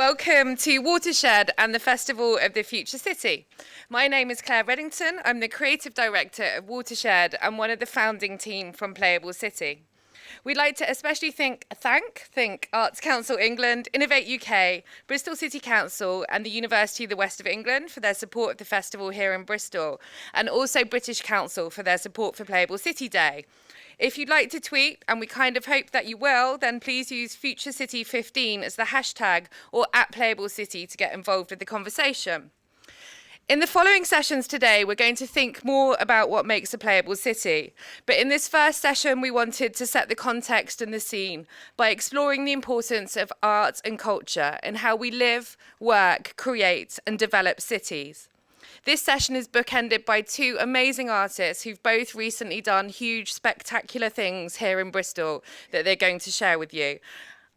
Welcome to Watershed and the Festival of the Future City. My name is Clare Reddington. I'm the creative director of Watershed and one of the founding team from Playable City. We'd like to especially thank Arts Council England, Innovate UK, Bristol City Council and the University of the West of England for their support of the festival here in Bristol, and also British Council for their support for Playable City Day. If you'd like to tweet, and we kind of hope that you will, then please use FutureCity15 as the hashtag or @PlayableCity to get involved with the conversation. In the following sessions today, we're going to think more about what makes a playable city. But in this first session, we wanted to set the context and the scene by exploring the importance of art and culture and how we live, work, create, and develop cities. This session is bookended by two amazing artists who've both recently done huge, spectacular things here in Bristol that they're going to share with you.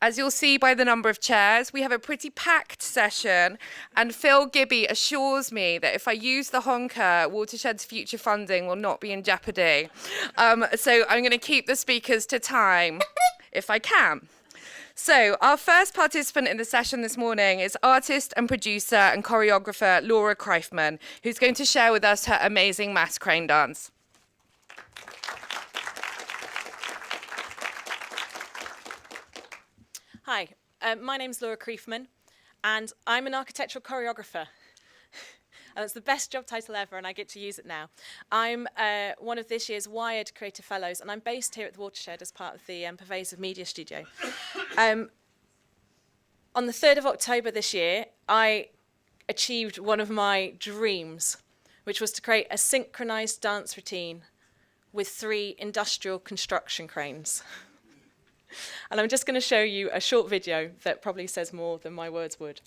As you'll see by the number of chairs, we have a pretty packed session, and Phil Gibby assures me that if I use the honker, Watershed's future funding will not be in jeopardy. So I'm going to keep the speakers to time, if I can. So our first participant in the session this morning is artist and producer and choreographer Laura Kriefman, who's going to share with us her amazing mass crane dance. Hi, my name's Laura Kriefman, and I'm an architectural choreographer. And it's the best job title ever, and I get to use it now. I'm one of this year's Wired Creative Fellows, and I'm based here at the Watershed as part of the Pervasive Media Studio. On the 3rd of October this year, I achieved one of my dreams, which was to create a synchronized dance routine with 3 industrial construction cranes. And I'm just going to show you a short video that probably says more than my words would.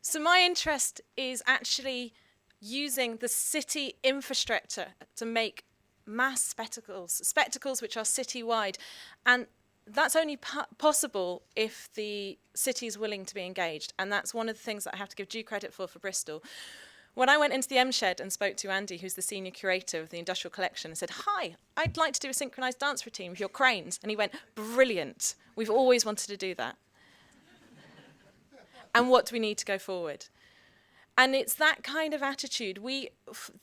So my interest is actually using the city infrastructure to make mass spectacles which are city-wide. And that's only possible if the city is willing to be engaged. And that's one of the things that I have to give due credit for Bristol. When I went into the M-Shed and spoke to Andy, who's the senior curator of the Industrial Collection, and said, "Hi, I'd like to do a synchronized dance routine with your cranes." And he went, "Brilliant. We've always wanted to do that. And what do we need to go forward?" And it's that kind of attitude.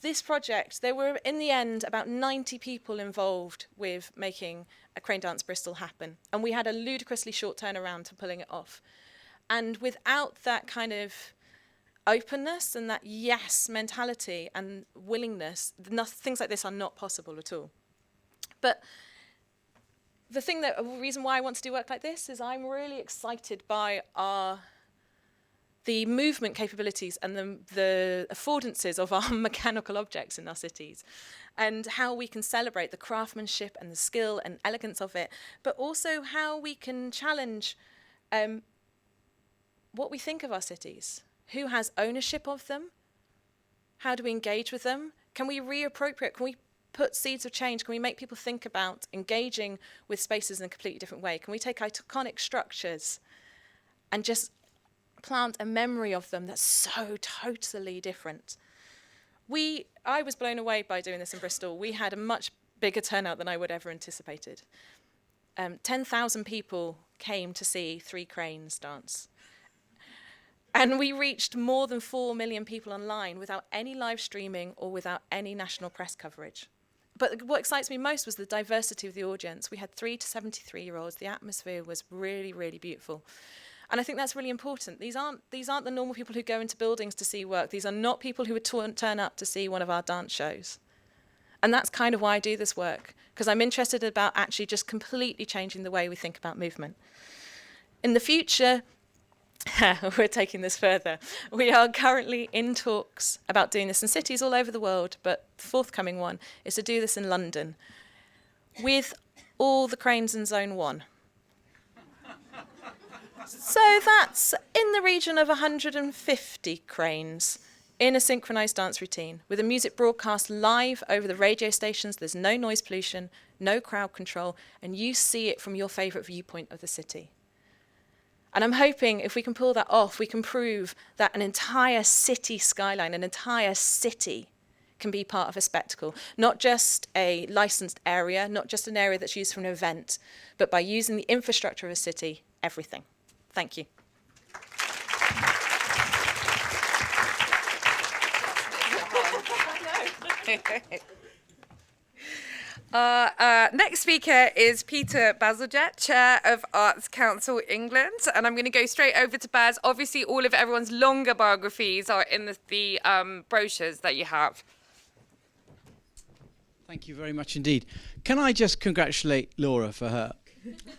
This project, there were, in the end, about 90 people involved with making a Crane Dance Bristol happen. And we had a ludicrously short turnaround to pulling it off. And without that kind of openness and that yes mentality and willingness, things like this are not possible at all. But the reason why I want to do work like this is I'm really excited by the movement capabilities and the affordances of our mechanical objects in our cities, and how we can celebrate the craftsmanship and the skill and elegance of it, but also how we can challenge what we think of our cities. Who has ownership of them? How do we engage with them? Can we reappropriate? Can we put seeds of change? Can we make people think about engaging with spaces in a completely different way? Can we take iconic structures and just plant a memory of them that's so totally different? I was blown away by doing this in Bristol. We had a much bigger turnout than I would ever anticipated. 10,000 people came to see 3 cranes dance. And we reached more than 4 million people online without any live streaming or without any national press coverage. But what excites me most was the diversity of the audience. We had 3 to 73-year-olds. The atmosphere was really, really beautiful. And I think that's really important. These aren't the normal people who go into buildings to see work. These are not people who would turn up to see one of our dance shows. And that's kind of why I do this work, because I'm interested about actually just completely changing the way we think about movement. In the future, we're taking this further. We are currently in talks about doing this in cities all over the world, but the forthcoming one is to do this in London with all the cranes in Zone 1. So that's in the region of 150 cranes in a synchronized dance routine with a music broadcast live over the radio stations. There's no noise pollution, no crowd control, and you see it from your favorite viewpoint of the city. And I'm hoping if we can pull that off, we can prove that an entire city skyline, an entire city can be part of a spectacle, not just a licensed area, not just an area that's used for an event, but by using the infrastructure of a city, everything. Thank you. Next speaker is Peter Bazalgette, Chair of Arts Council England, and I'm going to go straight over to Baz. Obviously, all of everyone's longer biographies are in the brochures that you have. Thank you very much indeed. Can I just congratulate Laura for her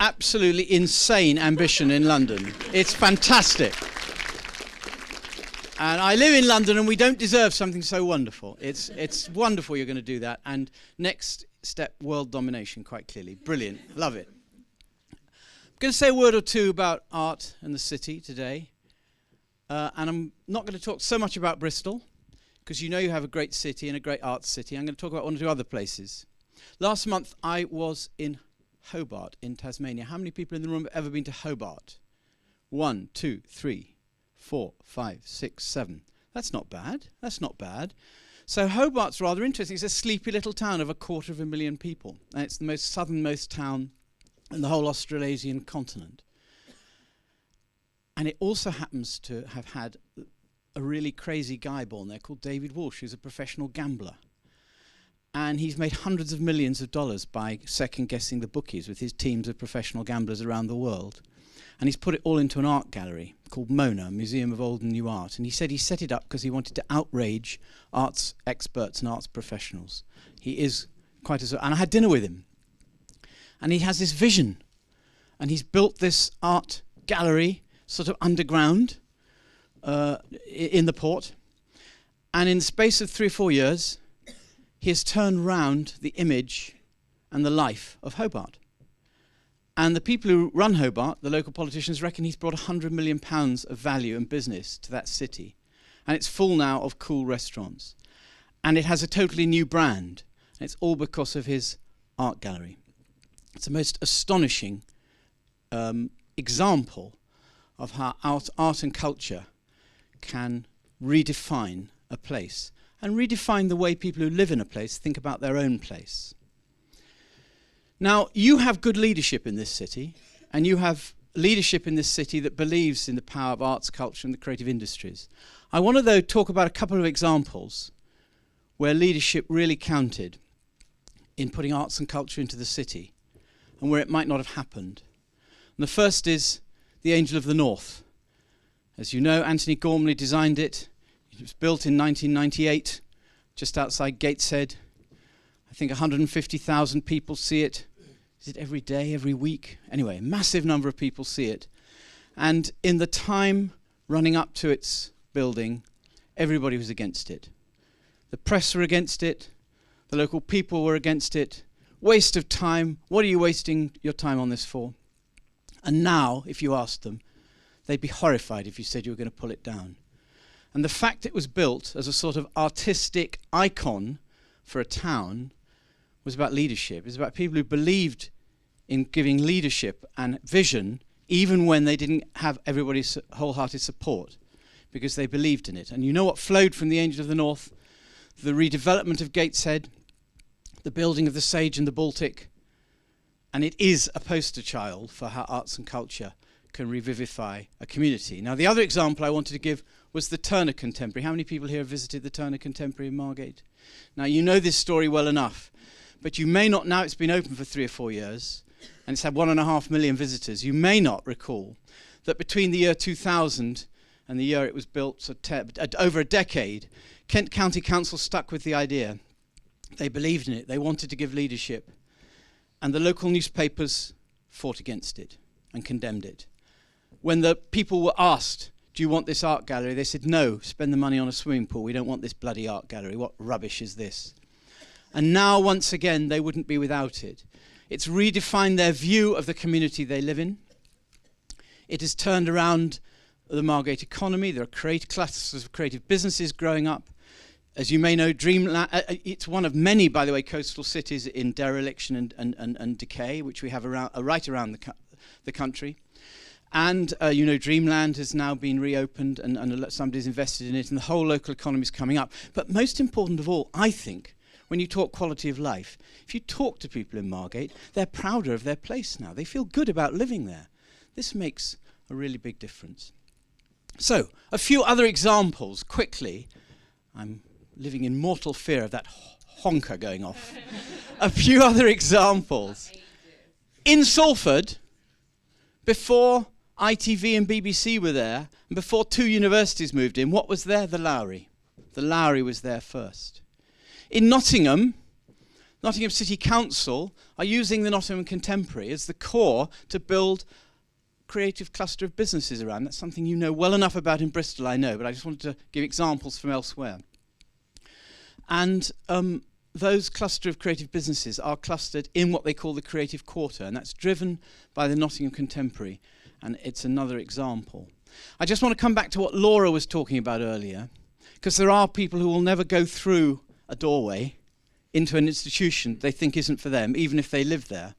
absolutely insane ambition in London? It's fantastic. And I live in London, and we don't deserve something so wonderful. It's wonderful you're going to do that. And next step, world domination, quite clearly. Brilliant. Love it. I'm going to say a word or two about art and the city today. And I'm not going to talk so much about Bristol, because you know you have a great city and a great arts city. I'm going to talk about one or two other places. Last month, I was in Hobart in Tasmania. How many people in the room have ever been to Hobart? 1, 2, 3, 4, 5, 6, 7. That's not bad. That's not bad. So Hobart's rather interesting. It's a sleepy little town of 250,000 people. And it's the most southernmost town in the whole Australasian continent. And it also happens to have had a really crazy guy born there called David Walsh, who's a professional gambler. And he's made hundreds of millions of dollars by second-guessing the bookies with his teams of professional gamblers around the world. And he's put it all into an art gallery called Mona, Museum of Old and New Art. And he said he set it up because he wanted to outrage arts experts and arts professionals. He is quite and I had dinner with him. And he has this vision. And he's built this art gallery sort of underground in the port. And in the space of 3 or 4 years, he has turned round the image and the life of Hobart. And the people who run Hobart, the local politicians, reckon he's brought £100 million of value and business to that city. And it's full now of cool restaurants. And it has a totally new brand. And it's all because of his art gallery. It's the most astonishing example of how art and culture can redefine a place and redefine the way people who live in a place think about their own place. Now, you have good leadership in this city, and you have leadership in this city that believes in the power of arts, culture, and the creative industries. I want to, though, talk about a couple of examples where leadership really counted in putting arts and culture into the city, and where it might not have happened. And the first is the Angel of the North. As you know, Anthony Gormley designed it. It was built in 1998, just outside Gateshead. I think 150,000 people see it. Is it every day, every week? Anyway, a massive number of people see it. And in the time running up to its building, everybody was against it. The press were against it. The local people were against it. Waste of time. What are you wasting your time on this for? And now, if you asked them, they'd be horrified if you said you were going to pull it down. And the fact it was built as a sort of artistic icon for a town was about leadership. It was about people who believed in giving leadership and vision even when they didn't have everybody's wholehearted support, because they believed in it. And you know what flowed from the Angel of the North? The redevelopment of Gateshead, the building of the Sage and the Baltic, and it is a poster child for how arts and culture can revivify a community. Now, the other example I wanted to give was the Turner Contemporary. How many people here have visited the Turner Contemporary in Margate? Now, you know this story well enough, but you may not, now it's been open for 3 or 4 years, and it's had 1.5 million visitors, you may not recall that between the year 2000 and the year it was built, so over a decade, Kent County Council stuck with the idea. They believed in it, they wanted to give leadership, and the local newspapers fought against it and condemned it. When the people were asked, do you want this art gallery? They said, no, spend the money on a swimming pool. We don't want this bloody art gallery. What rubbish is this? And now, once again, they wouldn't be without it. It's redefined their view of the community they live in. It has turned around the Margate economy. There are clusters of creative businesses growing up. As you may know, Dreamland, it's one of many, by the way, coastal cities in dereliction and decay, which we have right around the country. And you know, Dreamland has now been reopened and somebody's invested in it, and the whole local economy is coming up. But most important of all, I think, when you talk quality of life, if you talk to people in Margate, they're prouder of their place now. They feel good about living there. This makes a really big difference. So, a few other examples, quickly. I'm living in mortal fear of that honker going off. A few other examples. In Salford, before ITV and BBC were there, and before 2 universities moved in, what was there? The Lowry. The Lowry was there first. In Nottingham City Council are using the Nottingham Contemporary as the core to build a creative cluster of businesses around. That's something you know well enough about in Bristol, I know, but I just wanted to give examples from elsewhere. And those cluster of creative businesses are clustered in what they call the Creative Quarter, and that's driven by the Nottingham Contemporary, and it's another example. I just want to come back to what Laura was talking about earlier, because there are people who will never go through a doorway into an institution they think isn't for them, even if they live there.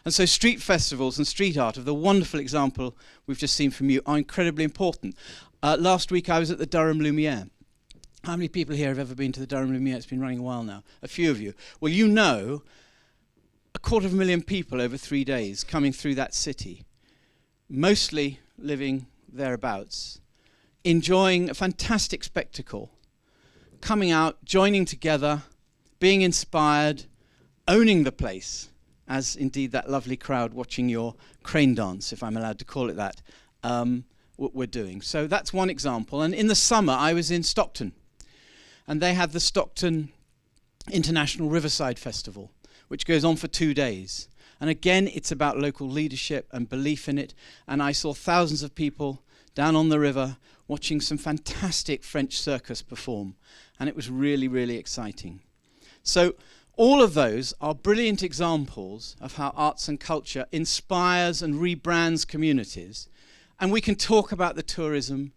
And so street festivals and street art, of the wonderful example we've just seen from you, are incredibly important. Last week I was at the Durham Lumiere. How many people here have ever been to the Durham Lumiere? It's been running a while now. A few of you. Well, you know, 250,000 people over 3 days coming through that city, mostly living thereabouts, enjoying a fantastic spectacle, coming out, joining together, being inspired, owning the place, as indeed that lovely crowd watching your crane dance, if I'm allowed to call it that, we're doing. So that's one example. And in the summer, I was in Stockton, and they had the Stockton International Riverside Festival, which goes on for 2 days. And again, it's about local leadership and belief in it. And I saw thousands of people down on the river watching some fantastic French circus perform. And it was really, really exciting. So all of those are brilliant examples of how arts and culture inspires and rebrands communities. And we can talk about the tourism,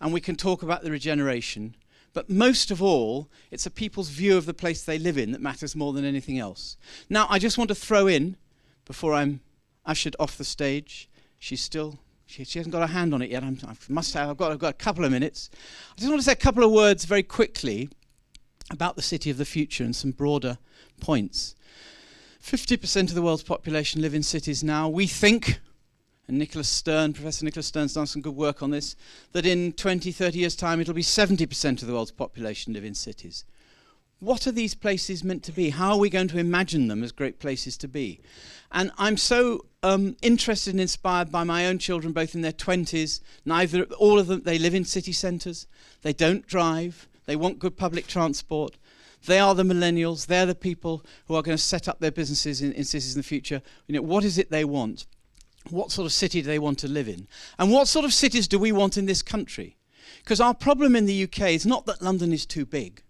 and we can talk about the regeneration, but most of all, it's a people's view of the place they live in that matters more than anything else. Now, I just want to throw in, before I'm ushered off the stage, she hasn't got her hand on it yet. I've got a couple of minutes. I just want to say a couple of words very quickly about the city of the future and some broader points. 50% of the world's population live in cities now. We think, and Professor Nicholas Stern's done some good work on this, that in 20, 30 years' time it'll be 70% of the world's population live in cities. What are these places meant to be? How are we going to imagine them as great places to be? And I'm so interested and inspired by my own children, both in their 20s. All of them, they live in city centres. They don't drive. They want good public transport. They are the millennials. They're the people who are going to set up their businesses in cities in the future. You know, what is it they want? What sort of city do they want to live in? And what sort of cities do we want in this country? Because our problem in the UK is not that London is too big.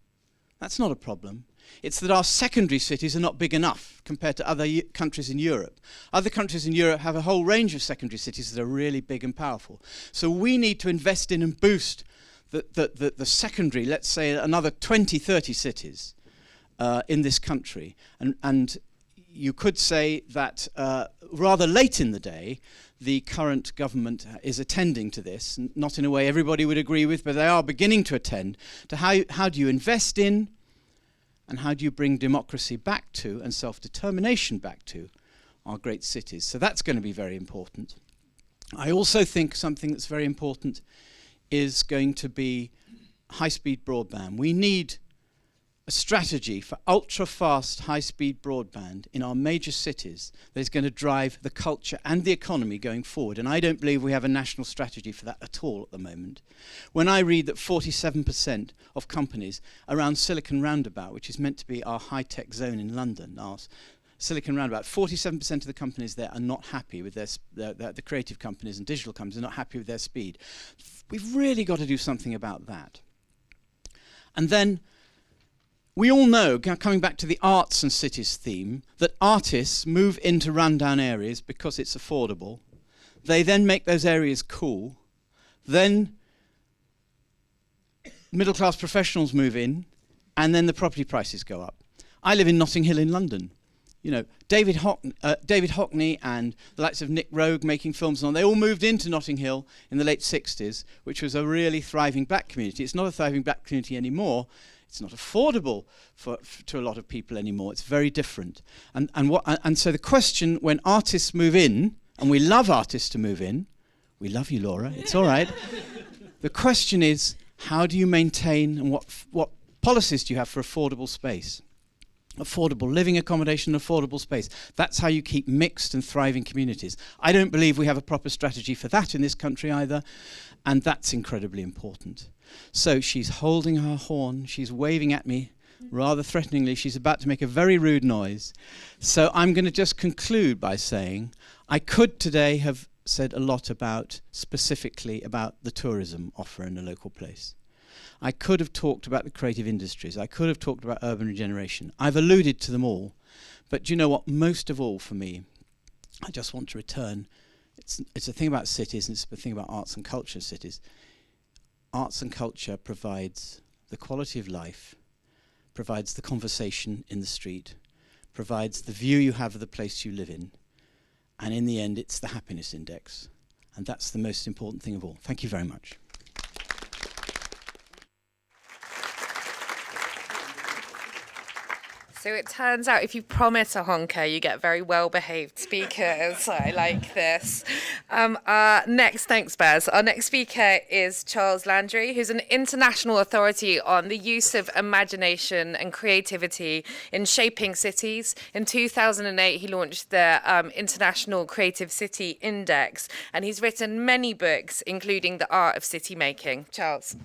That's not a problem. It's that our secondary cities are not big enough compared to other countries in Europe. Other countries in Europe have a whole range of secondary cities that are really big and powerful. So we need to invest in and boost the secondary, let's say another 20, 30 cities in this country. And you could say that rather late in the day, the current government is attending to this, not in a way everybody would agree with, but they are beginning to attend to how do you invest in and how do you bring democracy back to and self-determination back to our great cities. So that's going to be very important. I also think something that's very important is going to be high-speed broadband. We need a strategy for ultra-fast, high-speed broadband in our major cities that is going to drive the culture and the economy going forward. And I don't believe we have a national strategy for that at all at the moment. When I read that 47% of companies around Silicon Roundabout, which is meant to be our high-tech zone in London, our Silicon Roundabout, 47% of the companies there are not happy with the creative companies and digital companies are not happy with their speed. We've really got to do something about that. And then we all know, coming back to the arts and cities theme, that artists move into rundown areas because it's affordable. They then make those areas cool. Then middle-class professionals move in, and then the property prices go up. I live in Notting Hill in London. You know, David Hockney and the likes of Nick Rogue making films and all, they all moved into Notting Hill in the late 60s, which was a really thriving black community. It's not a thriving black community anymore. It's not affordable to a lot of people anymore. It's very different. And so the question when artists move in, and we love artists to move in, we love you, Laura, it's all right. The question is, how do you maintain and what policies do you have for affordable space? Affordable living accommodation, affordable space. That's how you keep mixed and thriving communities. I don't believe we have a proper strategy for that in this country either, and that's incredibly important. So she's holding her horn, she's waving at me rather threateningly, she's about to make a very rude noise. So I'm going to just conclude by saying I could today have said a lot specifically about the tourism offer in a local place. I could have talked about the creative industries. I could have talked about urban regeneration. I've alluded to them all. But do you know what? Most of all for me, I just want to return. It's a thing about cities and it's a thing about arts and culture in cities. Arts and culture provides the quality of life, provides the conversation in the street, provides the view you have of the place you live in, and in the end, it's the happiness index. And that's the most important thing of all. Thank you very much. So it turns out if you promise a honker, you get very well-behaved speakers. I like this. Thanks, Baz. Our next speaker is Charles Landry, who's an international authority on the use of imagination and creativity in shaping cities. In 2008, he launched the International Creative City Index, and he's written many books, including The Art of City Making. Charles.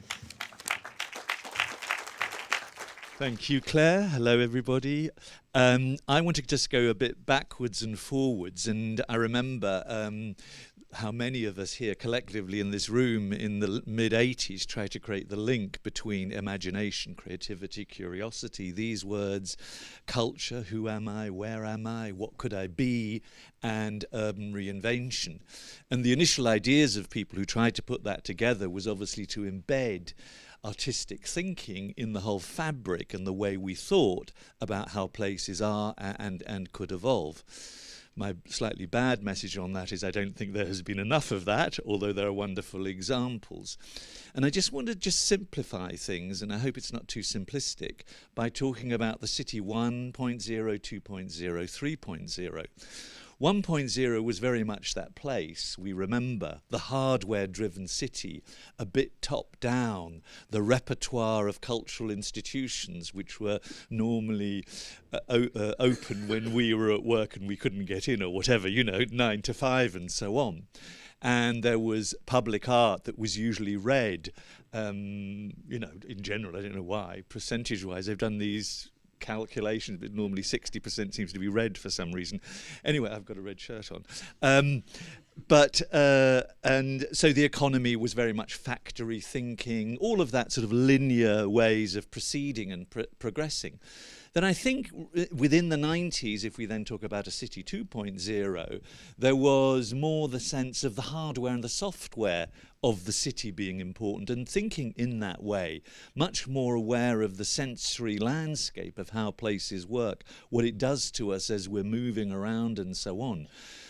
Thank you, Claire. Hello, everybody. I want to just go a bit backwards and forwards, and I remember how many of us here collectively in this room in the mid-80s tried to create the link between imagination, creativity, curiosity, these words, culture, who am I, where am I, what could I be, and urban reinvention. And the initial ideas of people who tried to put that together was obviously to embed artistic thinking in the whole fabric and the way we thought about how places are and could evolve. My slightly bad message on that is I don't think there has been enough of that, although there are wonderful examples. And I just want to simplify things, and I hope it's not too simplistic, by talking about the city 1.0, 2.0, 3.0. 1.0 was very much that place. We remember the hardware-driven city, a bit top-down, the repertoire of cultural institutions which were normally open when we were at work and we couldn't get in or whatever, 9 to 5 and so on. and there was public art that was usually read. In general, I don't know why, percentage-wise, they've done these calculations, but normally 60% seems to be red for some reason. Anyway, I've got a red shirt on. And so the economy was very much factory thinking, all of that sort of linear ways of proceeding and progressing. Then I think within the 90s, if we then talk about a city 2.0, there was more the sense of the hardware and the software of the city being important, and thinking in that way, much more aware of the sensory landscape of how places work, what it does to us as we're moving around and so on.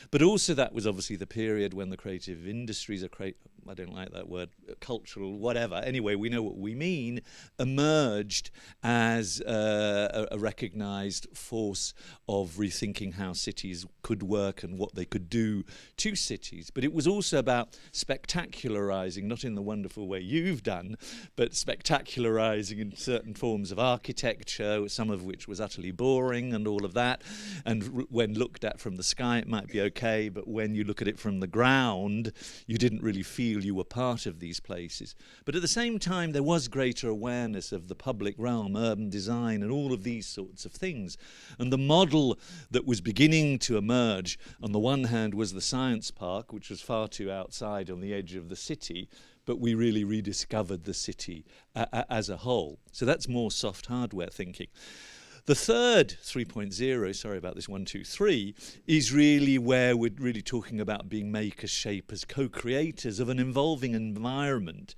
But also that was obviously the period when the creative industries, I don't like that word, cultural, whatever, anyway, we know what we mean, emerged as a recognised force of rethinking how cities could work and what they could do to cities. But it was also about spectacularising, not in the wonderful way you've done, but spectacularising in certain forms of architecture, some of which was utterly boring and all of that. And when looked at from the sky, it might be okay, but when you look at it from the ground, you didn't really feel you were part of these places. But at the same time, there was greater awareness of the public realm, urban design, and all of these sorts of things. And the model that was beginning to emerge, on the one hand, was the science park, which was far too outside on the edge of the city, but we really rediscovered the city as a whole. So that's more soft hardware thinking. The third 3.0, sorry about this 1, 2, 3, is really where we're really talking about being makers, shapers, co-creators of an evolving environment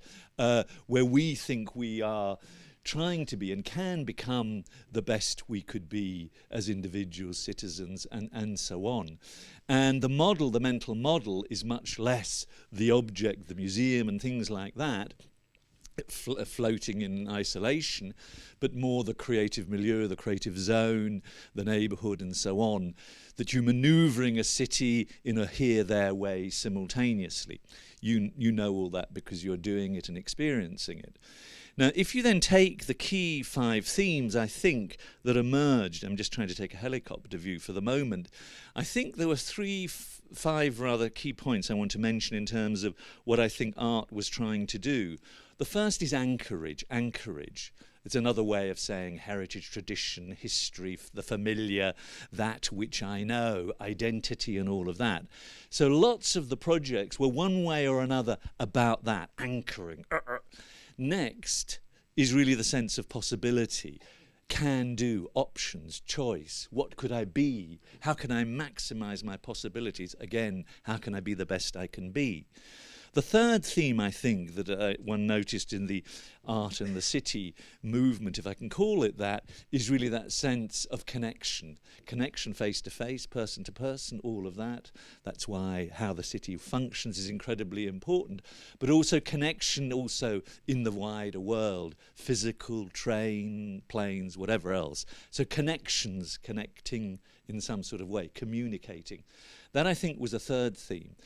where we think we are trying to be and can become the best we could be as individuals, citizens, and so on. And the model, the mental model, is much less the object, the museum and things like that, floating in isolation, but more the creative milieu, the creative zone, the neighbourhood and so on, that you're manoeuvring a city in a here-there way simultaneously. You know all that because you're doing it and experiencing it. Now, if you then take the key 5 themes, I think, that emerged, I'm just trying to take a helicopter view for the moment, I think there were 5 rather key points I want to mention in terms of what I think art was trying to do. The first is anchorage. It's another way of saying heritage, tradition, history, the familiar, that which I know, identity and all of that. So lots of the projects were one way or another about that, anchoring. Next is really the sense of possibility. Can do, options, choice. What could I be? How can I maximize my possibilities? Again, how can I be the best I can be? The third theme, I think, that one noticed in the art and the city movement, if I can call it that, is really that sense of connection. Connection face to face, person to person, all of that. That's why how the city functions is incredibly important. But also connection also in the wider world, physical, train, planes, whatever else. So connections, connecting in some sort of way, communicating. That, I think, was a third theme.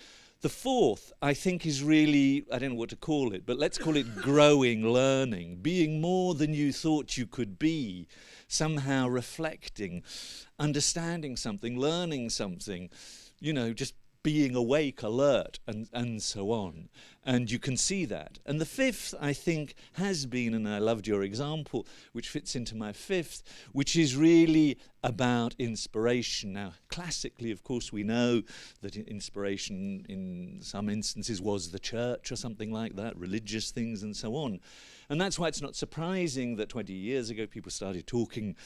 The fourth, I think, is really, I don't know what to call it, but let's call it growing, learning, being more than you thought you could be, somehow reflecting, understanding something, learning something, just being awake, alert, and so on. And you can see that. And the fifth, I think, has been, and I loved your example, which fits into my fifth, which is really about inspiration. Now, classically, of course, we know that inspiration in some instances was the church or something like that, religious things and so on. And that's why it's not surprising that 20 years ago people started talking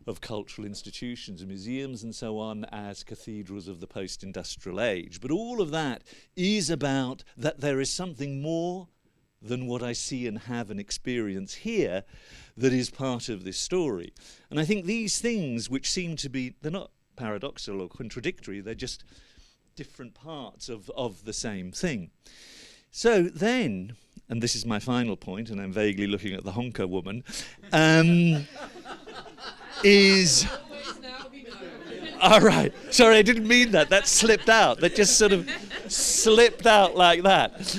of cultural institutions and museums and so on as cathedrals of the post-industrial age. But all of that is about that there is something more than what I see and have and experience here that is part of this story. And I think these things, which seem to be, they're not paradoxical or contradictory, they're just different parts of the same thing. So then, and this is my final point, and I'm vaguely looking at the honker woman, is... All right. Sorry, I didn't mean that. That slipped out. That just sort of slipped out like that.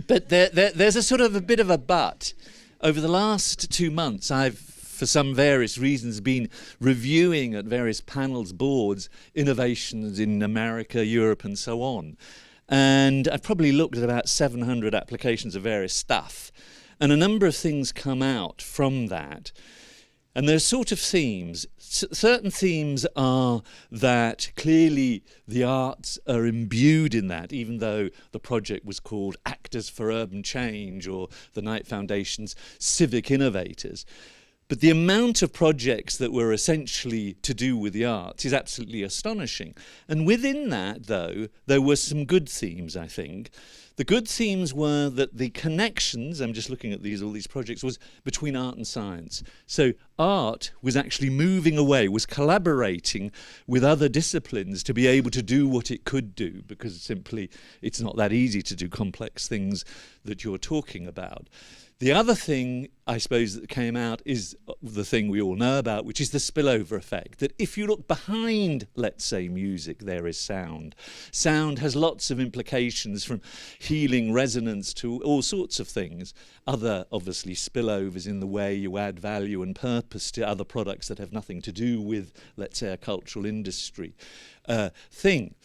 But there's a sort of a bit of a but. Over the last 2 months, I've for some various reasons, been reviewing at various panels, boards, innovations in America, Europe, and so on. And I've probably looked at about 700 applications of various stuff. And a number of things come out from that. And there's sort of themes. Certain themes are that clearly the arts are imbued in that, even though the project was called Actors for Urban Change or the Knight Foundation's Civic Innovators. But the amount of projects that were essentially to do with the arts is absolutely astonishing. And within that, though, there were some good themes, I think. The good themes were that the connections, I'm just looking at all these projects, was between art and science. So art was actually moving away, was collaborating with other disciplines to be able to do what it could do, because simply it's not that easy to do complex things that you're talking about. The other thing, I suppose, that came out is the thing we all know about, which is the spillover effect. That if you look behind, let's say, music, there is sound. Sound has lots of implications, from healing resonance to all sorts of things. Other, obviously, spillovers in the way you add value and purpose to other products that have nothing to do with, let's say, a cultural industry thing.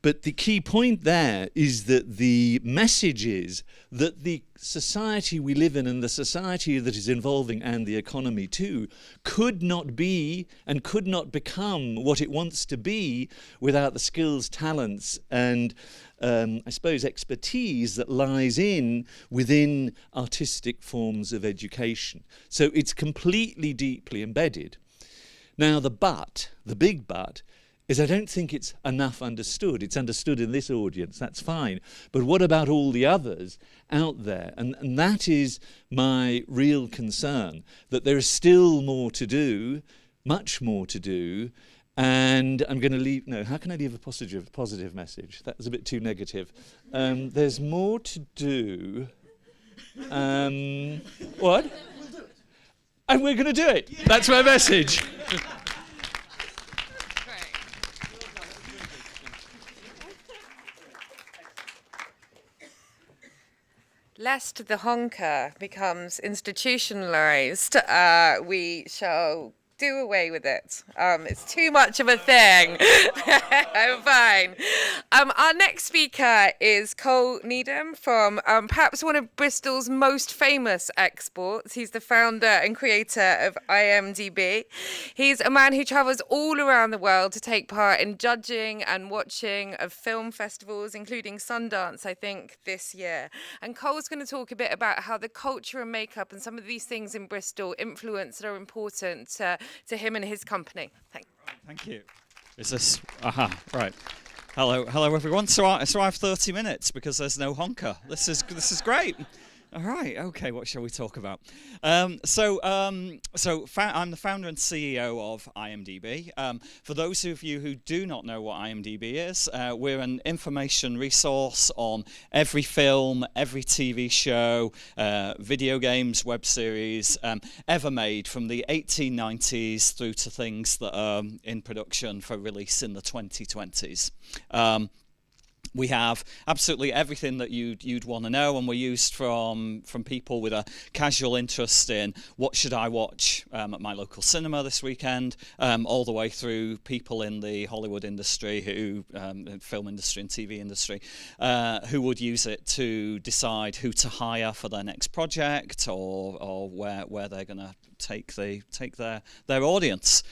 But the key point there is that the message is that the society we live in, and the society that is evolving, and the economy too, could not be and could not become what it wants to be without the skills, talents, and I suppose expertise that lies within artistic forms of education. So it's completely deeply embedded. Now the big but, is I don't think it's enough understood. It's understood in this audience, that's fine. But what about all the others out there? And that is my real concern, that there is still more to do, much more to do. And I'm going to leave, no, how can I leave a positive message? That was a bit too negative. There's more to do. What? And we're going to do it. That's my message. Lest the honker becomes institutionalized, we shall do away with it. It's too much of a thing. I'm fine. Our next speaker is Col Needham from perhaps one of Bristol's most famous exports. He's the founder and creator of IMDb. He's a man who travels all around the world to take part in judging and watching of film festivals, including Sundance, I think, this year. And Col's going to talk a bit about how the culture and makeup and some of these things in Bristol influence that are important to him and his company. Thanks. Thank you. Is this? Right. Hello, everyone. So I have 30 minutes because there's no honker. This is great. All right. Okay. What shall we talk about? I'm the founder and CEO of IMDb. For those of you who do not know what IMDb is, we're an information resource on every film, every TV show, video games, web series ever made from the 1890s through to things that are in production for release in the 2020s. We have absolutely everything that you'd want to know, and we're used from people with a casual interest in what should I watch at my local cinema this weekend, all the way through people in the Hollywood industry, film industry and TV industry, who would use it to decide who to hire for their next project or where they're going to take their audience.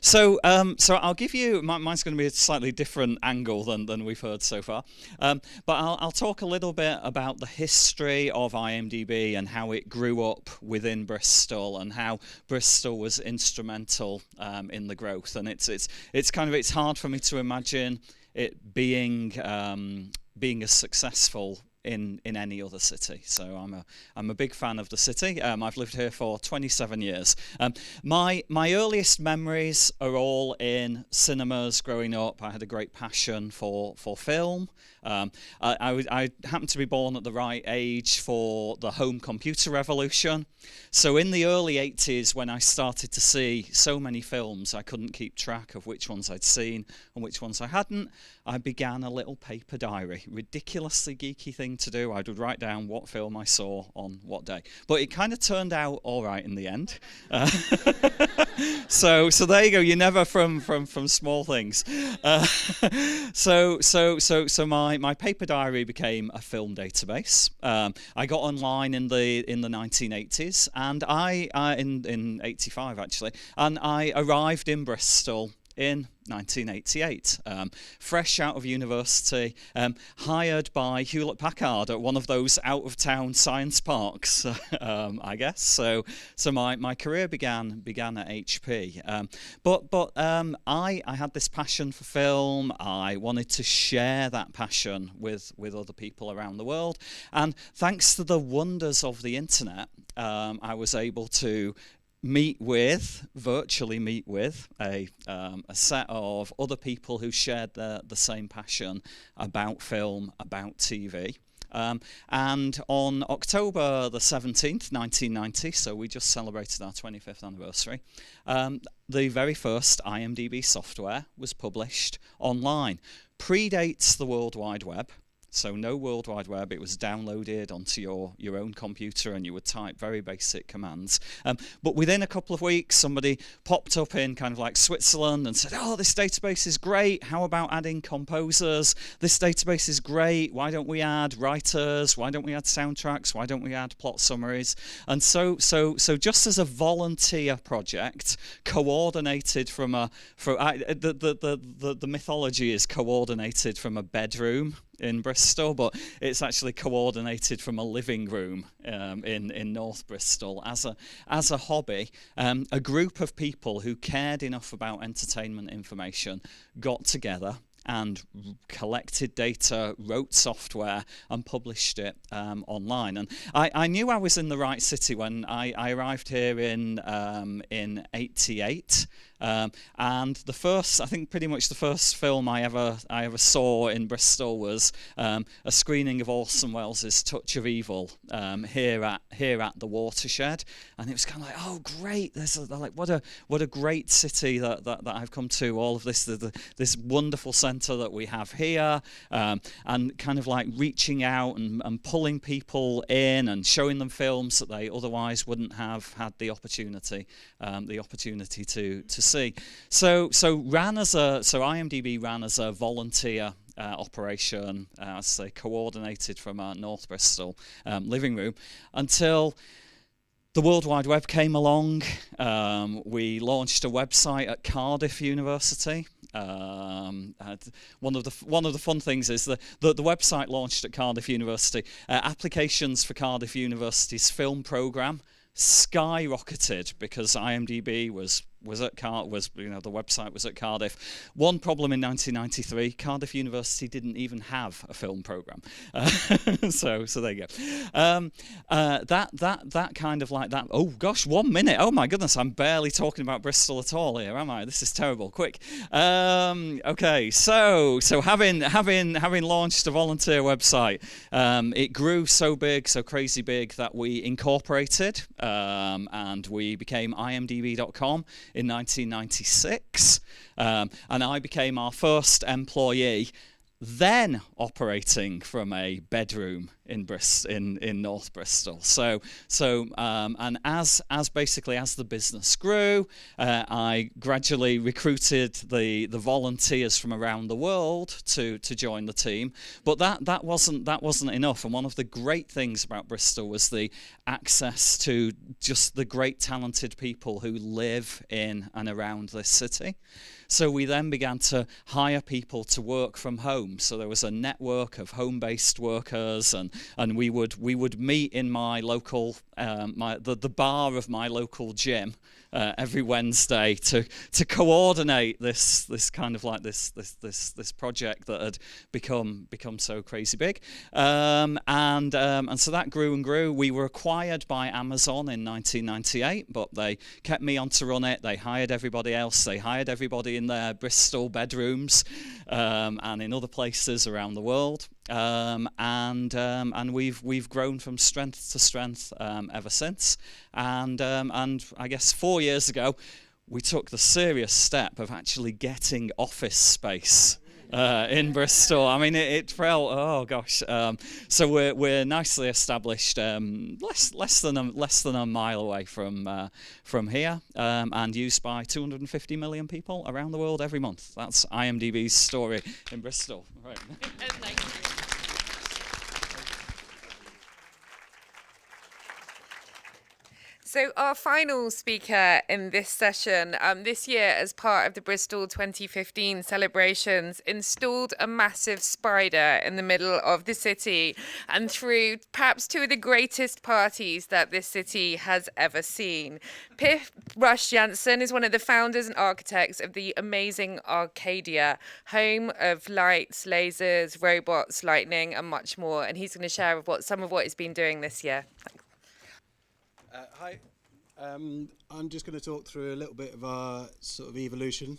So I'll give you mine's going to be a slightly different angle than we've heard so far, but I'll talk a little bit about the history of IMDb and how it grew up within Bristol and how Bristol was instrumental in the growth. And it's hard for me to imagine it being as successful in any other city. So I'm a big fan of the city. I've lived here for 27 years. My earliest memories are all in cinemas growing up. I had a great passion for film. I happened to be born at the right age for the home computer revolution. So in the early 80s, when I started to see so many films, I couldn't keep track of which ones I'd seen and which ones I hadn't. I began a little paper diary, ridiculously geeky thing thing to do. I would write down what film I saw on what day. But it kind of turned out all right in the end. So there you go. You're never from small things. So my paper diary became a film database. I got online in the 1980s, and I in 85 actually, and I arrived in Bristol in 1988, fresh out of university, hired by Hewlett-Packard at one of those out-of-town science parks, I guess. So my career began at HP. But I had this passion for film. I wanted to share that passion with other people around the world, and thanks to the wonders of the internet, I was able to virtually meet with a set of other people who shared the same passion about film, about TV. And on October the 17th, 1990, so we just celebrated our 25th anniversary, the very first IMDb software was published online. Predates the World Wide Web. So no World Wide Web, it was downloaded onto your own computer and you would type very basic commands. But within a couple of weeks, somebody popped up in kind of like Switzerland and said, oh, this database is great. How about adding composers? This database is great. Why don't we add writers? Why don't we add soundtracks? Why don't we add plot summaries? And so just as a volunteer project, coordinated the mythology is coordinated from a bedroom in Bristol, but it's actually coordinated from a living room in North Bristol as a hobby. A group of people who cared enough about entertainment information got together and collected data, wrote software, and published it online. And I knew I was in the right city when I arrived here in '88. And the first, I think pretty much the first film I ever saw in Bristol was a screening of Orson Welles' Touch of Evil here at the Watershed, and it was kind of like, oh great, what a great city that I've come to. All of this wonderful centre that we have here, and kind of like reaching out and pulling people in and showing them films that they otherwise wouldn't have had the opportunity to see. So IMDb ran as a volunteer operation, as I say, coordinated from our North Bristol living room until the World Wide Web came along. We launched a website at Cardiff University. One of the fun things is the website launched at Cardiff University. Applications for Cardiff University's film programme skyrocketed because IMDb was the website was at Cardiff. One problem in 1993, Cardiff University didn't even have a film programme. So there you go. That kind of like that. Oh gosh, 1 minute. Oh my goodness, I'm barely talking about Bristol at all here, am I? This is terrible. Quick. Okay, so having launched a volunteer website, it grew so big, so crazy big that we incorporated and we became imdb.com in 1996, and I became our first employee, then operating from a bedroom in North Bristol. And as the business grew, I gradually recruited the volunteers from around the world to join the team. But that wasn't enough. And one of the great things about Bristol was the access to just the great talented people who live in and around this city. So we then began to hire people to work from home. So there was a network of home-based workers, and we would meet in my local the bar of my local gym every Wednesday to coordinate this kind of like this project that had become so crazy big, and so that grew and grew. We were acquired by Amazon in 1998, but they kept me on to run it. They hired everybody else. They hired everybody in their Bristol bedrooms and in other places around the world. And we've grown from strength to strength ever since. And I guess 4 years ago, we took the serious step of actually getting office space in Bristol. I mean, it felt, oh gosh. So we're nicely established, less than a mile away from here, and used by 250 million people around the world every month. That's IMDb's story in Bristol. Right. So our final speaker in this session this year, as part of the Bristol 2015 celebrations, installed a massive spider in the middle of the city and threw perhaps two of the greatest parties that this city has ever seen. Pip Rush Jansen is one of the founders and architects of the amazing Arcadia, home of lights, lasers, robots, lightning, and much more. And he's going to share some of what he's been doing this year. Thanks. Hi, I'm just going to talk through a little bit of our sort of evolution.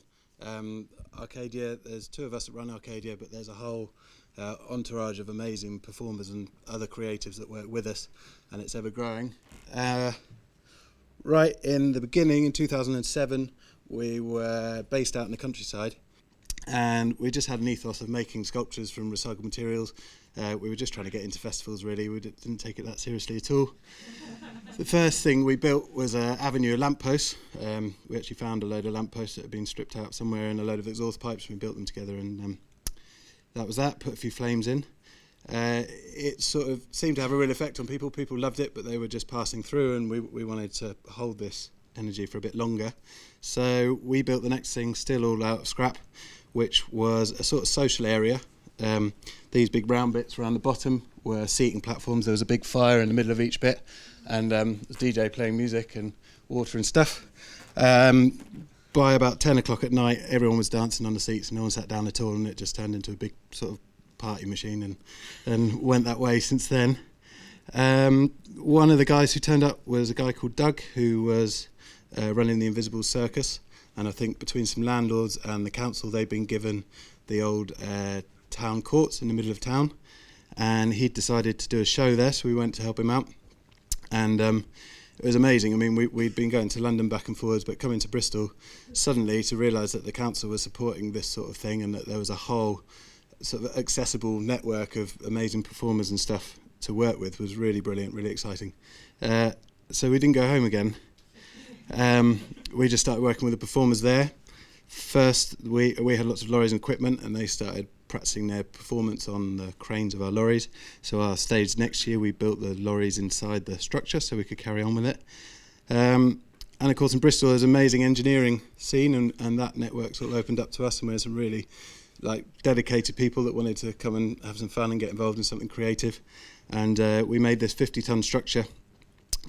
Arcadia, there's two of us that run Arcadia, but there's a whole entourage of amazing performers and other creatives that work with us, and it's ever growing. Right in the beginning, in 2007, we were based out in the countryside, and we just had an ethos of making sculptures from recycled materials. We were just trying to get into festivals, really. We didn't take it that seriously at all. The first thing we built was an avenue of lampposts. We actually found a load of lampposts that had been stripped out somewhere and a load of exhaust pipes, and we built them together, and that was that. Put a few flames in. It sort of seemed to have a real effect on people. People loved it, but they were just passing through, and we wanted to hold this energy for a bit longer. So we built the next thing, still all out of scrap, which was a sort of social area. These big round bits around the bottom were seating platforms. There was a big fire in the middle of each bit, and there was DJ playing music and water and stuff. By about 10 o'clock at night, everyone was dancing on the seats, and no one sat down at all, and it just turned into a big sort of party machine, and went that way since then. One of the guys who turned up was a guy called Doug, who was running the Invisible Circus, and I think between some landlords and the council, they'd been given the old town courts in the middle of town, and he'd decided to do a show there, so we went to help him out, and it was amazing. I mean, we'd been going to London back and forwards, but coming to Bristol suddenly to realise that the council was supporting this sort of thing, and that there was a whole sort of accessible network of amazing performers and stuff to work with was really brilliant, really exciting. So we didn't go home again. We just started working with the performers there. First, we had lots of lorries and equipment, and they started practicing their performance on the cranes of our lorries. So our stage next year, we built the lorries inside the structure so we could carry on with it. And of course in Bristol there's an amazing engineering scene, and that network sort of opened up to us, and we had some really dedicated people that wanted to come and have some fun and get involved in something creative. And we made this 50-ton structure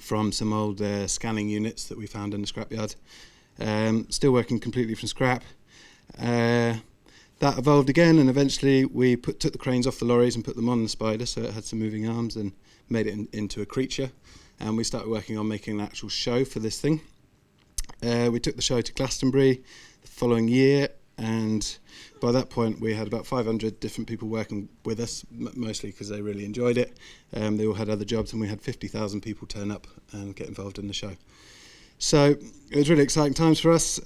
from some old scanning units that we found in the scrapyard. Still working completely from scrap. That evolved again, and eventually we took the cranes off the lorries and put them on the spider, so it had some moving arms, and made it into a creature. And we started working on making an actual show for this thing. We took the show to Glastonbury the following year, and by that point we had about 500 different people working with us, mostly because they really enjoyed it. They all had other jobs, and we had 50,000 people turn up and get involved in the show. So it was really exciting times for us.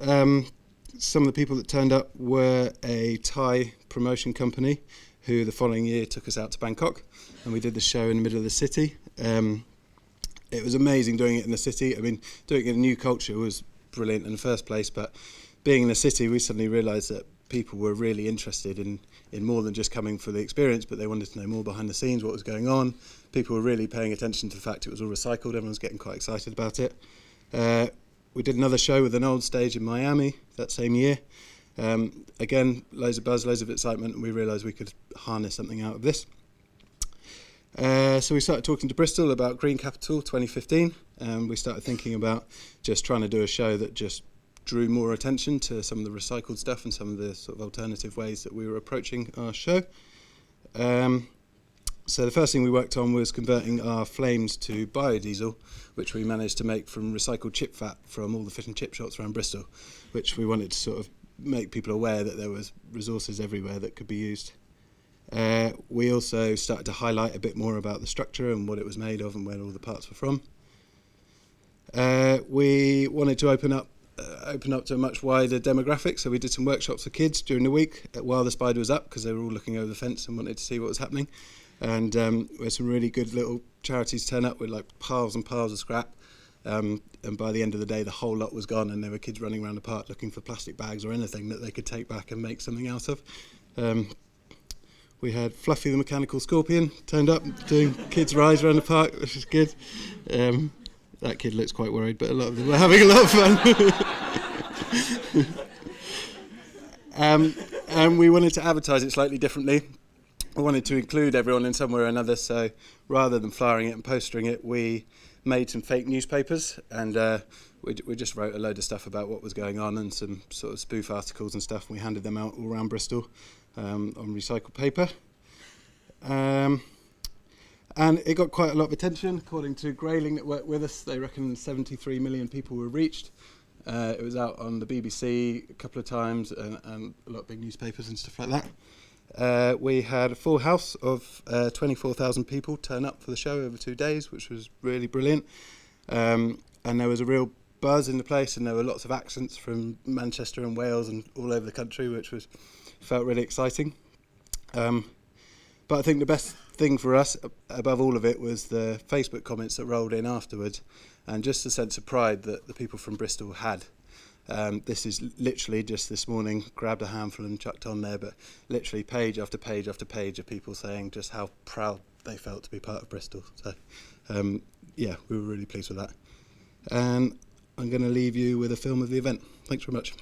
Some of the people that turned up were a Thai promotion company who the following year took us out to Bangkok, and we did the show in the middle of the city. It was amazing doing it in the city. I mean, doing it in a new culture was brilliant in the first place, but being in the city, we suddenly realised that people were really interested in more than just coming for the experience, but they wanted to know more behind the scenes, what was going on. People were really paying attention to the fact it was all recycled. Everyone was getting quite excited about it. We did another show with an old stage in Miami that same year. Again, loads of buzz, loads of excitement, and we realised we could harness something out of this. So we started talking to Bristol about Green Capital 2015, and we started thinking about just trying to do a show that just drew more attention to some of the recycled stuff and some of the sort of alternative ways that we were approaching our show. So the first thing we worked on was converting our flames to biodiesel, which we managed to make from recycled chip fat from all the fish and chip shops around Bristol, which we wanted to sort of make people aware that there was resources everywhere that could be used. We also started to highlight a bit more about the structure and what it was made of and where all the parts were from. We wanted to open up open up to a much wider demographic. So we did some workshops for kids during the week while the spider was up, because they were all looking over the fence and wanted to see what was happening. And we had some really good little charities turn up with like piles and piles of scrap. And by the end of the day, the whole lot was gone, and there were kids running around the park looking for plastic bags or anything that they could take back and make something out of. We had Fluffy the Mechanical Scorpion turned up doing kids' rides around the park, which is good. That kid looks quite worried, but a lot of them were having a lot of fun. And we wanted to advertise it slightly differently. We wanted to include everyone in some way or another, so rather than flyering it and postering it, we made some fake newspapers, and we just wrote a load of stuff about what was going on and some sort of spoof articles and stuff, and we handed them out all around Bristol on recycled paper. And it got quite a lot of attention. According to Grayling that worked with us, they reckon 73 million people were reached. It was out on the BBC a couple of times, and a lot of big newspapers and stuff like that. We had a full house of 24,000 people turn up for the show over 2 days, which was really brilliant. And there was a real buzz in the place, and there were lots of accents from Manchester and Wales and all over the country, which felt really exciting. But I think the best thing for us, above all of it, was the Facebook comments that rolled in afterwards, and just the sense of pride that the people from Bristol had. This is literally just this morning, grabbed a handful and chucked on there, but literally page after page after page of people saying just how proud they felt to be part of Bristol. So, yeah, we were really pleased with that. And I'm going to leave you with a film of the event. Thanks very much.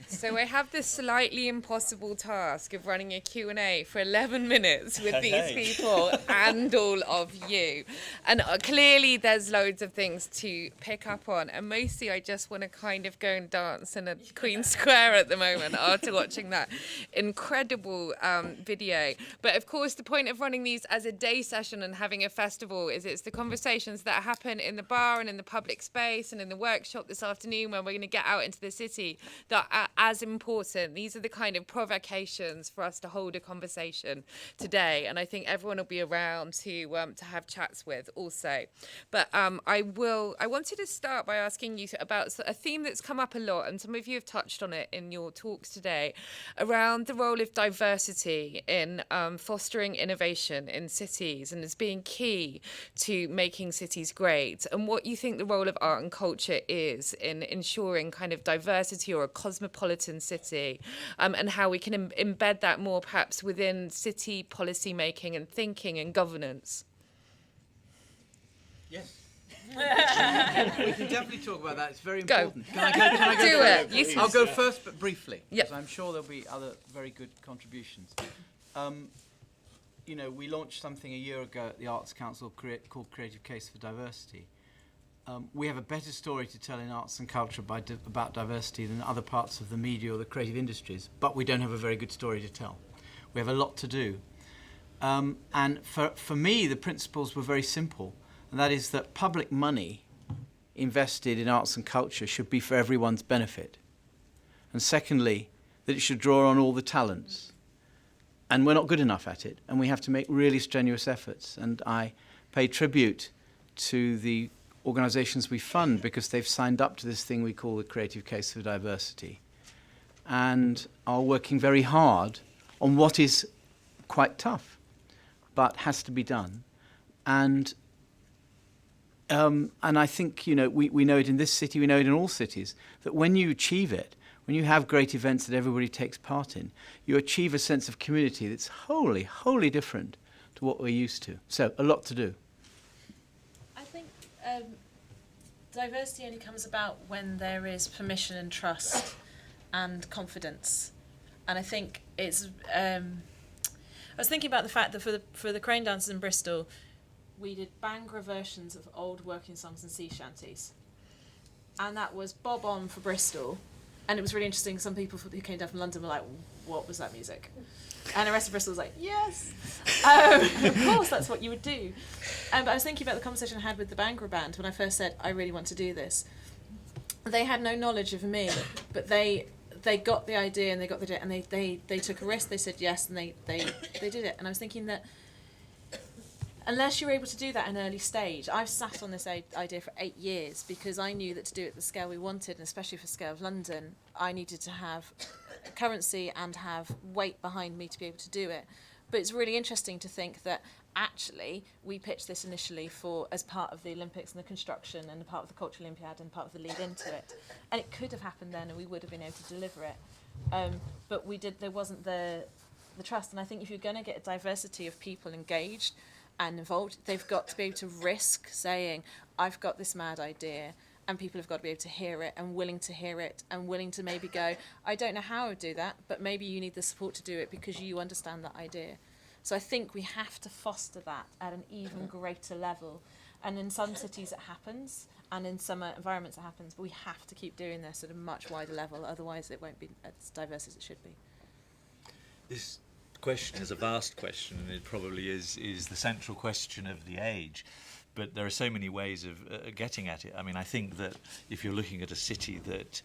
So I have this slightly impossible task of running a Q&A for 11 minutes with these people and all of you. And clearly there's loads of things to pick up on. And mostly I just want to kind of go and dance in a Queen Square at the moment after watching that incredible video. But of course, the point of running these as a day session and having a festival is it's the conversations that happen in the bar and in the public space and in the workshop this afternoon when we're going to get out into the city that as as important. These are the kind of provocations for us to hold a conversation today, and I think everyone will be around to have chats with also. But I wanted to start by asking you about a theme that's come up a lot, and some of you have touched on it in your talks today, around the role of diversity in fostering innovation in cities and as being key to making cities great, and what you think the role of art and culture is in ensuring kind of diversity or a cosmopolitan city, and how we can embed that more perhaps within city policy making and thinking and governance. Yes. We can definitely talk about that. It's very important. Can I go Do first? it. I'll go first, but briefly, Yep. because I'm sure there'll be other very good contributions. You know, we launched something a year ago at the Arts Council called Creative Case for Diversity. We have a better story to tell in arts and culture about diversity than other parts of the media or the creative industries, but we don't have a very good story to tell. We have a lot to do. And for me, the principles were very simple, and that is that public money invested in arts and culture should be for everyone's benefit. And secondly, that it should draw on all the talents. And we're not good enough at it, and we have to make really strenuous efforts. And I pay tribute to the organisations we fund because they've signed up to this thing we call the Creative Case for Diversity and are working very hard on what is quite tough but has to be done. And I think, you know, we know it in this city, we know it in all cities, that when you achieve it, when you have great events that everybody takes part in, you achieve a sense of community that's wholly different to what we're used to. So, a lot to do. I think diversity only comes about when there is permission and trust and confidence. And I think it's... I was thinking about the fact that for the crane dancers in Bristol, we did Bhangra versions of old working songs and sea shanties. And that was bob on for Bristol. And it was really interesting. Some people who came down from London were like, what was that music? And the rest of Bristol was like, yes. Of course, that's what you would do. But I was thinking about the conversation I had with the Bhangra band when I first said, I really want to do this. They had no knowledge of me, but they got the idea and they got the idea, and they took a risk, they said yes, and they did it. And I was thinking that unless you're able to do that at an early stage, I've sat on this idea for 8 years because I knew that to do it at the scale we wanted, and especially for the scale of London, I needed to have currency and have weight behind me to be able to do it. But it's really interesting to think that actually we pitched this initially as part of the Olympics and the construction and part of the Cultural Olympiad and part of the lead into it. And it could have happened then and we would have been able to deliver it. But there wasn't the trust. And I think if you're going to get a diversity of people engaged and involved, they've got to be able to risk saying, I've got this mad idea, and people have got to be able to hear it and willing to hear it and willing to maybe go, I don't know how I would do that, but maybe you need the support to do it because you understand that idea. So I think we have to foster that at an even greater level. And in some cities it happens, and in some environments it happens, but we have to keep doing this at a much wider level, otherwise it won't be as diverse as it should be. This question is a vast question, and it probably is the central question of the age. But there are so many ways of getting at it. I mean, I think that if you're looking at a city that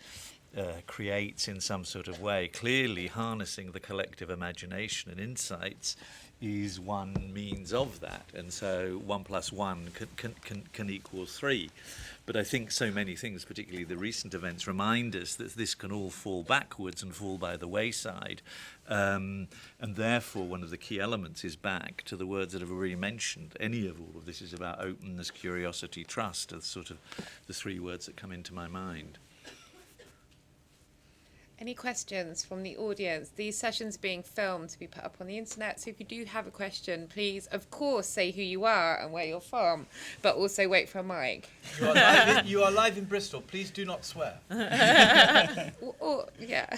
creates in some sort of way, clearly harnessing the collective imagination and insights is one means of that. And so 1 + 1 can equal 3. But I think so many things, particularly the recent events, remind us that this can all fall backwards and fall by the wayside. And therefore, one of the key elements is back to the words that I've already mentioned. Any of all of this is about openness, curiosity, trust, are sort of the 3 words that come into my mind. Any questions from the audience? These sessions are being filmed to be put up on the internet, so if you do have a question, please, of course, say who you are and where you're from, but also wait for a mic. You are live in Bristol. Please do not swear. Or yeah.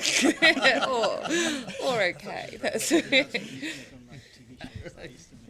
or okay. That's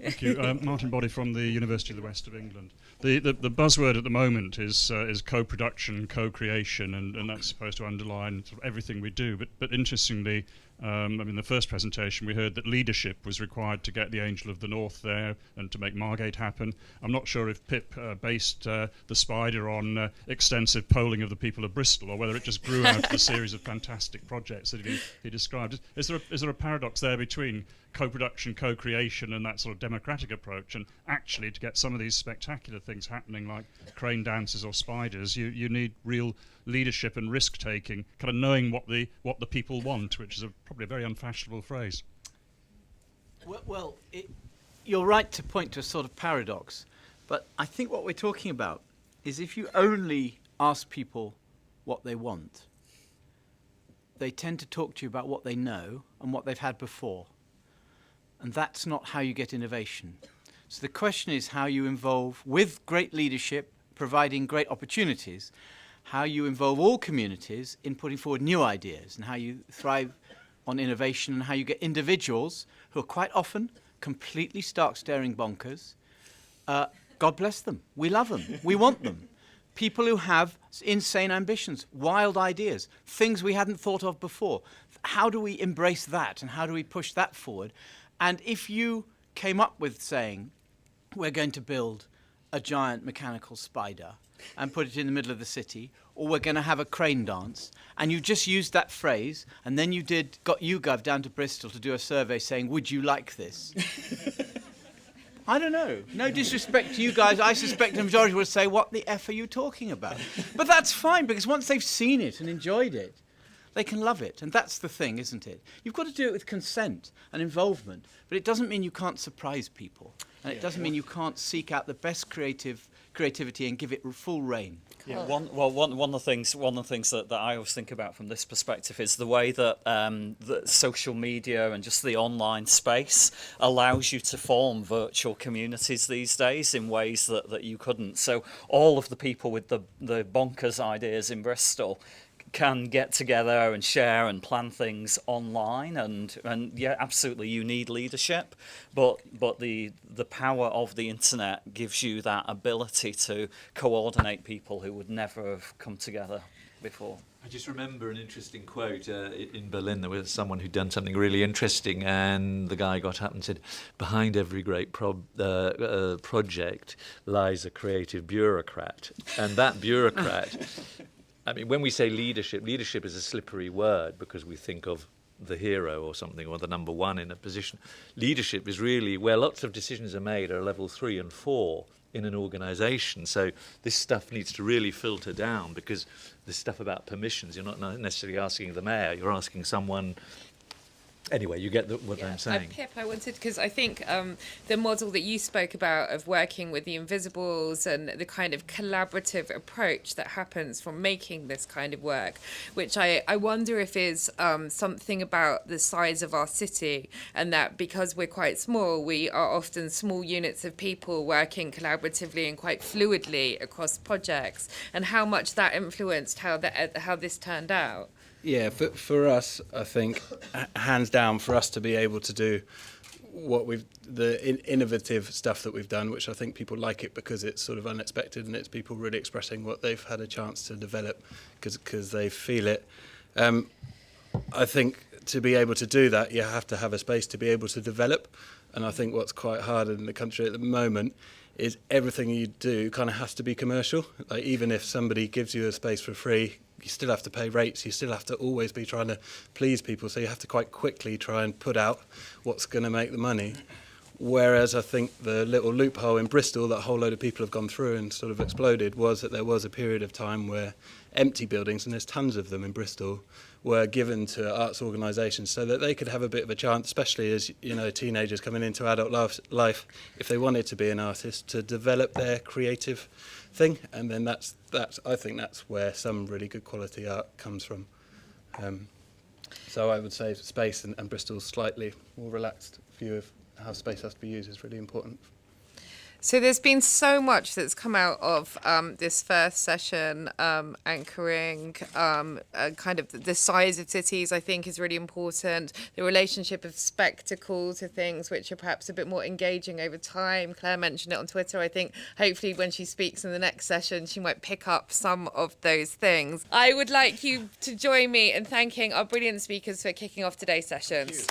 Thank you. Martin Boddy from the University of the West of England. The buzzword at the moment is co-production, co-creation, and that's supposed to underline sort of everything we do. But interestingly, the first presentation we heard that leadership was required to get the Angel of the North there and to make Margate happen. I'm not sure if Pip based The Spider on extensive polling of the people of Bristol, or whether it just grew out of a series of fantastic projects that he described. Is there a paradox there between co-production, co-creation, and that sort of democratic approach, and actually to get some of these spectacular things happening like crane dances or spiders, you need real leadership and risk-taking, kind of knowing what the people want, which is probably a very unfashionable phrase. Well, you're right to point to a sort of paradox, but I think what we're talking about is if you only ask people what they want, they tend to talk to you about what they know and what they've had before. And that's not how you get innovation. So the question is how you involve, with great leadership, providing great opportunities, how you involve all communities in putting forward new ideas, and how you thrive on innovation, and how you get individuals who are quite often completely stark staring bonkers. God bless them. We love them. We want them. People who have insane ambitions, wild ideas, things we hadn't thought of before. How do we embrace that, and how do we push that forward? And if you came up with saying, we're going to build a giant mechanical spider and put it in the middle of the city, or we're going to have a crane dance, and you just used that phrase, and then got YouGov down to Bristol to do a survey saying, would you like this? I don't know. No disrespect to you guys. I suspect the majority would say, what the F are you talking about? But that's fine, because once they've seen it and enjoyed it, they can love it. And that's the thing, isn't it? You've got to do it with consent and involvement, but it doesn't mean you can't surprise people. And it doesn't mean you can't seek out the best creativity and give it full rein. Yeah. One of the things that I always think about from this perspective is the way that that social media and just the online space allows you to form virtual communities these days in ways that you couldn't. So all of the people with the bonkers ideas in Bristol can get together and share and plan things online, and yeah, absolutely, you need leadership, but the power of the internet gives you that ability to coordinate people who would never have come together before. I just remember an interesting quote in Berlin. There was someone who'd done something really interesting, and the guy got up and said, behind every great project lies a creative bureaucrat, and that bureaucrat I mean, when we say leadership is a slippery word because we think of the hero or something, or the number one in a position. Leadership is really where lots of decisions are made are level 3 and 4 in an organisation. So this stuff needs to really filter down, because this stuff about permissions, you're not necessarily asking the mayor, you're asking someone. Anyway, you get what I'm saying. Pip, I wanted, because I think the model that you spoke about of working with the Invisibles and the kind of collaborative approach that happens from making this kind of work, which I wonder if is something about the size of our city, and that because we're quite small, we are often small units of people working collaboratively and quite fluidly across projects, and how much that influenced how this turned out. Yeah, for us, I think, hands down, for us to be able to do the innovative stuff that we've done, which I think people like it because it's sort of unexpected and it's people really expressing what they've had a chance to develop because they feel it. I think to be able to do that, you have to have a space to be able to develop. And I think what's quite hard in the country at the moment is everything you do kind of has to be commercial. Like, even if somebody gives you a space for free, you still have to pay rates, you still have to always be trying to please people, so you have to quite quickly try and put out what's going to make the money. Whereas I think the little loophole in Bristol that a whole load of people have gone through and sort of exploded was that there was a period of time where empty buildings, and there's tons of them in Bristol, were given to arts organisations so that they could have a bit of a chance, especially as, you know, teenagers coming into adult life, if they wanted to be an artist, to develop their creative thing. And then that's I think that's where some really good quality art comes from. So I would say space and Bristol's slightly more relaxed view of how space has to be used is really important. So there's been so much that's come out of this first session, anchoring kind of the size of cities, I think, is really important. The relationship of spectacle to things which are perhaps a bit more engaging over time. Claire mentioned it on Twitter. I think hopefully when she speaks in the next session, she might pick up some of those things. I would like you to join me in thanking our brilliant speakers for kicking off today's sessions.